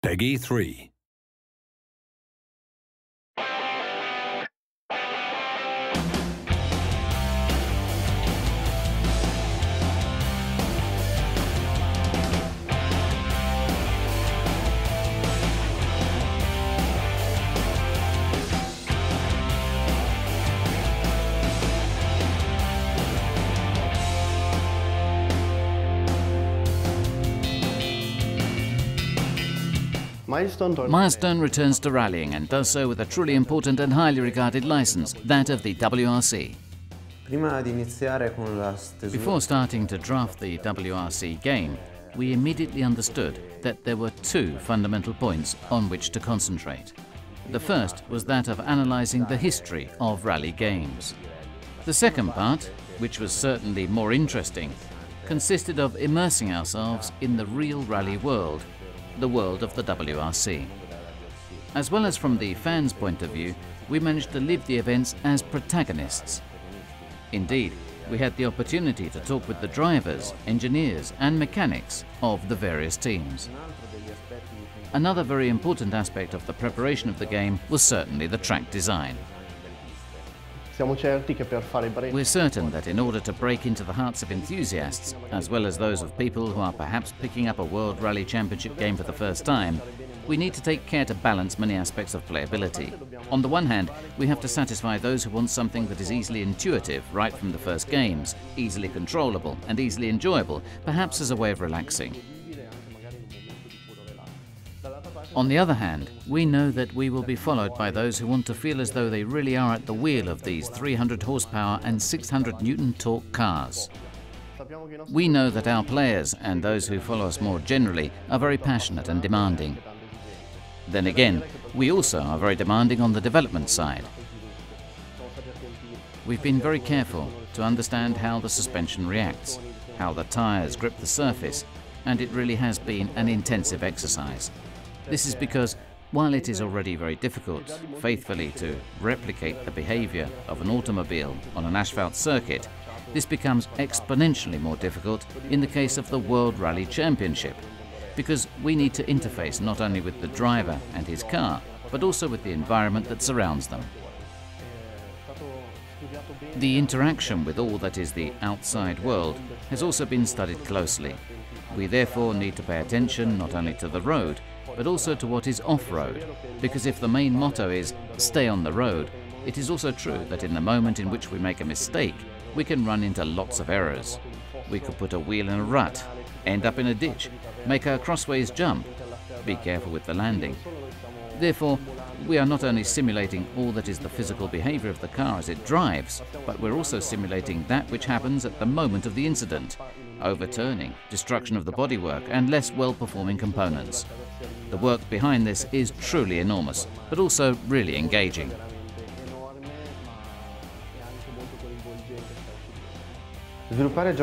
Peggy 3. Milestone returns to rallying and does so with a truly important and highly regarded license, that of the WRC. Before starting to draft the WRC game, we immediately understood that there were two fundamental points on which to concentrate. The first was that of analysing the history of rally games. The second part, which was certainly more interesting, consisted of immersing ourselves in the real rally world, the world of the WRC. As well as from the fans' point of view, we managed to live the events as protagonists. Indeed, we had the opportunity to talk with the drivers, engineers and mechanics of the various teams. Another very important aspect of the preparation of the game was certainly the track design. We're certain that in order to break into the hearts of enthusiasts, as well as those of people who are perhaps picking up a World Rally Championship game for the first time, we need to take care to balance many aspects of playability. On the one hand, we have to satisfy those who want something that is easily intuitive right from the first games, easily controllable and easily enjoyable, perhaps as a way of relaxing. On the other hand, we know that we will be followed by those who want to feel as though they really are at the wheel of these 300 horsepower and 600 Newton torque cars. We know that our players and those who follow us more generally are very passionate and demanding. Then again, we also are very demanding on the development side. We've been very careful to understand how the suspension reacts, how the tyres grip the surface, and it really has been an intensive exercise. This is because, while it is already very difficult faithfully to replicate the behavior of an automobile on an asphalt circuit, this becomes exponentially more difficult in the case of the World Rally Championship, because we need to interface not only with the driver and his car, but also with the environment that surrounds them. The interaction with all that is the outside world has also been studied closely. We therefore need to pay attention not only to the road, but also to what is off-road, because if the main motto is "stay on the road," it is also true that in the moment in which we make a mistake, we can run into lots of errors. We could put a wheel in a rut, end up in a ditch, make a crossways jump, be careful with the landing. Therefore, we are not only simulating all that is the physical behavior of the car as it drives, but we're also simulating that which happens at the moment of the incident: overturning, destruction of the bodywork and less well-performing components. The work behind this is truly enormous, but also really engaging. Developing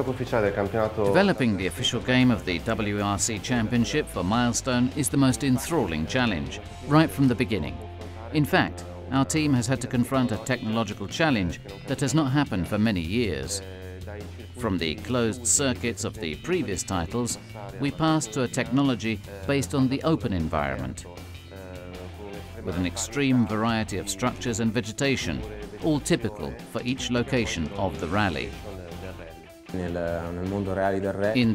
the official game of the WRC Championship for Milestone is the most enthralling challenge, right from the beginning. In fact, our team has had to confront a technological challenge that has not happened for many years. From the closed circuits of the previous titles, we passed to a technology based on the open environment, with an extreme variety of structures and vegetation, all typical for each location of the rally. In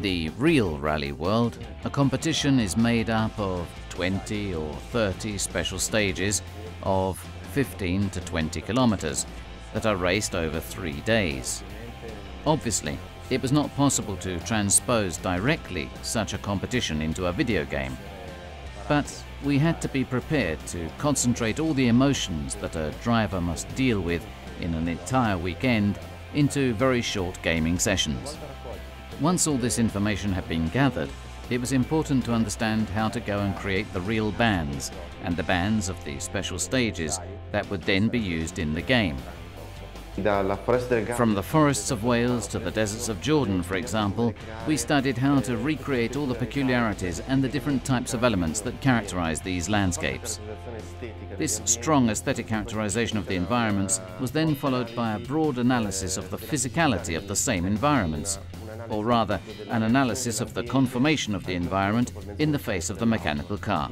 the real rally world, a competition is made up of 20 or 30 special stages of 15 to 20 kilometers that are raced over 3 days. Obviously, it was not possible to transpose directly such a competition into a video game, but we had to be prepared to concentrate all the emotions that a driver must deal with in an entire weekend into very short gaming sessions. Once all this information had been gathered, it was important to understand how to go and create the real bands and the bands of the special stages that would then be used in the game. From the forests of Wales to the deserts of Jordan, for example, we studied how to recreate all the peculiarities and the different types of elements that characterize these landscapes. This strong aesthetic characterization of the environments was then followed by a broad analysis of the physicality of the same environments, or rather an analysis of the conformation of the environment in the face of the mechanical car.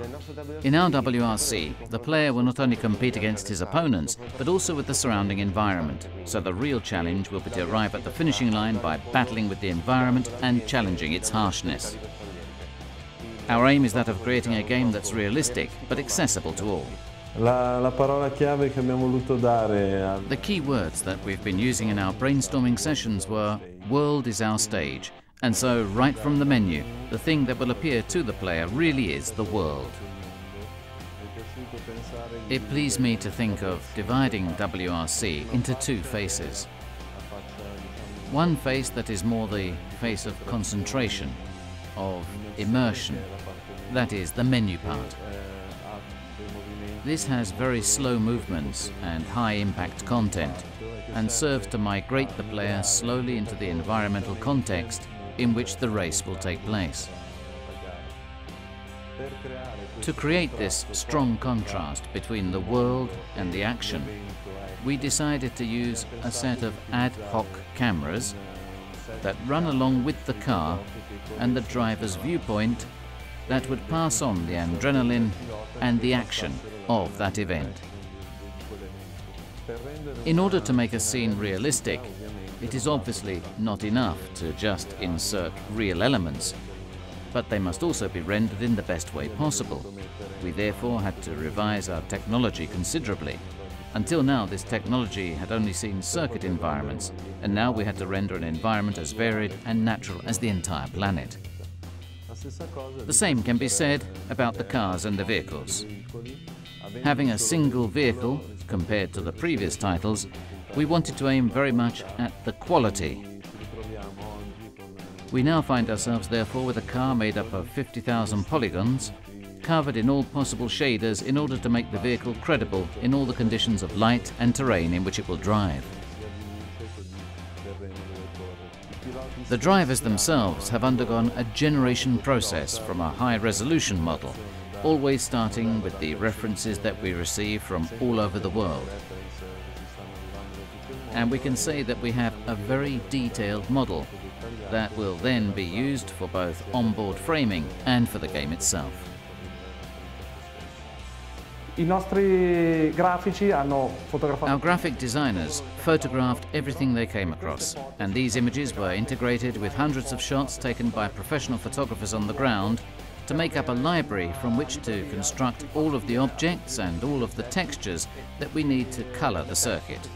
In our WRC, the player will not only compete against his opponents, but also with the surrounding environment. So the real challenge will be to arrive at the finishing line by battling with the environment and challenging its harshness. Our aim is that of creating a game that's realistic, but accessible to all. La parola chiave che abbiamo voluto dare. The key words that we've been using in our brainstorming sessions were, "World is our stage." And so, right from the menu, the thing that will appear to the player really is the world. It pleased me to think of dividing WRC into two faces. One face that is more the face of concentration, of immersion, that is, the menu part. This has very slow movements and high-impact content, and serves to migrate the player slowly into the environmental context in which the race will take place. To create this strong contrast between the world and the action, we decided to use a set of ad hoc cameras that run along with the car and the driver's viewpoint that would pass on the adrenaline and the action of that event. In order to make a scene realistic, it is obviously not enough to just insert real elements, but they must also be rendered in the best way possible. We therefore had to revise our technology considerably. Until now, this technology had only seen circuit environments, and now we had to render an environment as varied and natural as the entire planet. The same can be said about the cars and the vehicles. Having a single vehicle, compared to the previous titles, we wanted to aim very much at the quality. We now find ourselves therefore with a car made up of 50,000 polygons, covered in all possible shaders in order to make the vehicle credible in all the conditions of light and terrain in which it will drive. The drivers themselves have undergone a generation process from a high-resolution model, always starting with the references that we receive from all over the world. And we can say that we have a very detailed model that will then be used for both onboard framing and for the game itself. Our graphic designers photographed everything they came across, and these images were integrated with hundreds of shots taken by professional photographers on the ground to make up a library from which to construct all of the objects and all of the textures that we need to color the circuit.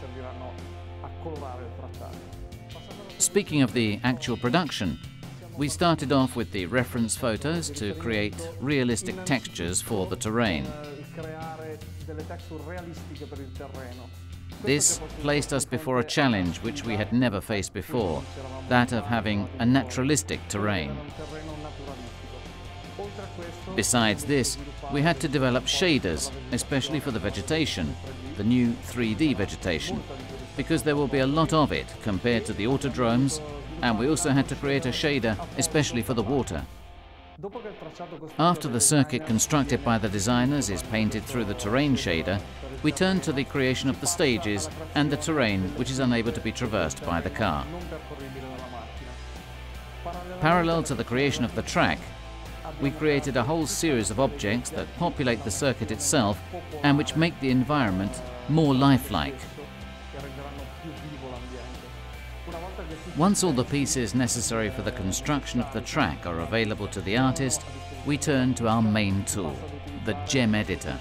Speaking of the actual production, we started off with the reference photos to create realistic textures for the terrain. This placed us before a challenge which we had never faced before, that of having a naturalistic terrain. Besides this, we had to develop shaders, especially for the vegetation, the new 3D vegetation, because there will be a lot of it compared to the autodromes, and we also had to create a shader especially for the water. After the circuit constructed by the designers is painted through the terrain shader, we turn to the creation of the stages and the terrain which is unable to be traversed by the car. Parallel to the creation of the track, we created a whole series of objects that populate the circuit itself and which make the environment more lifelike. Once all the pieces necessary for the construction of the track are available to the artist, we turn to our main tool, the gem editor.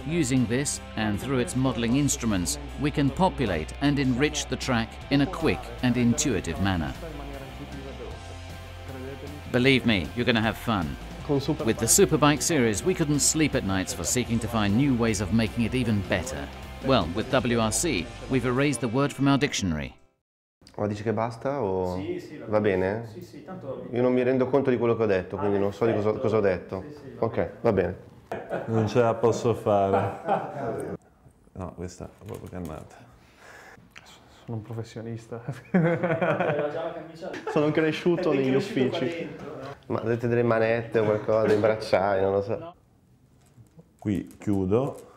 Using this, and through its modeling instruments, we can populate and enrich the track in a quick and intuitive manner. Believe me, you're going to have fun. With the Superbike series, we couldn't sleep at nights for seeking to find new ways of making it even better. Well, with WRC, we've erased the word from our dictionary. Ma dici che basta o Sì, va bene? Sì, tanto... Io non mi rendo conto di quello che ho detto, quindi non so di cosa ho detto. Ok, va bene. Non ce la posso fare. No, questa è proprio cannata. Sono un professionista. Sono cresciuto negli uffici. Ma avete delle manette o qualcosa, dei bracciali, non lo so. Qui chiudo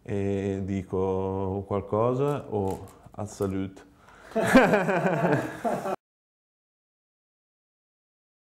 e dico qualcosa o al salut.